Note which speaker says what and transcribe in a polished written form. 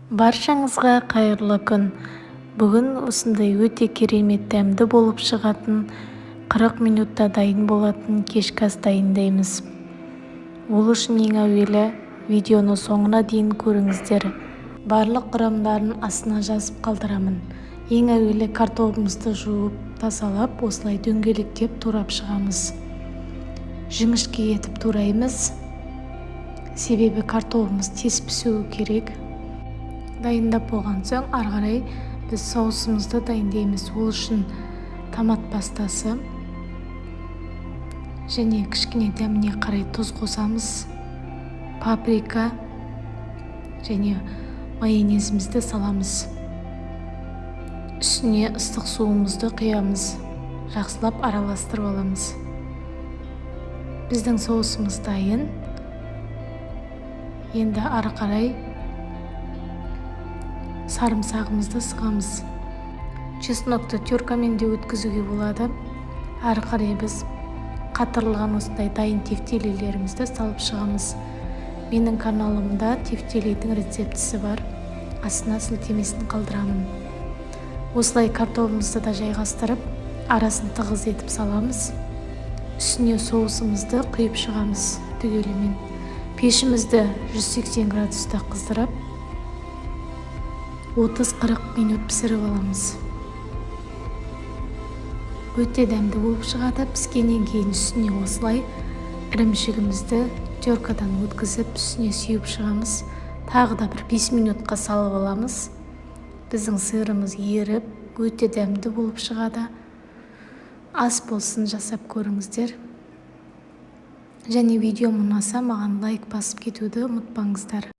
Speaker 1: Баршаңызға қайырлы күн. Бүгін осындай өте керемет дәмді болып шығатын 40 минутта дайын болатын кешкі ас дайындаймыз. Ол үшін ең әуелі видеоны соңына дейін көріңіздер. Барлық құрамдарын астына жазып қалдырамын. Ең әуелі картопымызды жуып, тазалап, осылай дөңгелектеп турап шығамыз. Жіңішке етіп тураймыз. Себебі картопымыз тез пісуі керек. Дайындап болған соң, ары қарай біз соусымызды дайындаймыз. Ол үшін томат пастасы және кішкене дәміне қарай тұз қосамыз, паприка және майонезімізді саламыз. Үстіне ыстық суымызды құямыз, жақсылап араластырып аламыз. Біздің соусымыз дайын. Енді ары қарай сарымсағымызды сығамыз. Чеснокты теркамен де өткізуге болады. Ары қарай біз қатырылған осындай дайын тефтелелерімізді салып шығамыз. Менің каналымда тефтелейдің рецептісі бар. Астына сілтемесін қалдырамын. Осылай картопымызды да жайғастырып, арасын тығыз етіп саламыз. Үстіне соусымызды құйып шығамыз түгелімен. Пешімізді 180 градуста қыздырып, 30-40 минут пісіріп аламыз. Өте дәмді болып шығады. Піскеннен кейін үстіне осылай ірімшігімізді теркадан өткізіп, үстіне сүйіп шығамыз. Тағы да бір 5 минутқа салып аламыз. Біздің сырымыз еріп, өте дәмді болып шығады. Ас болсын, жасап көріңіздер. Және видеом ұнаса, маған лайк басып кетуді ұмытпаңыздар.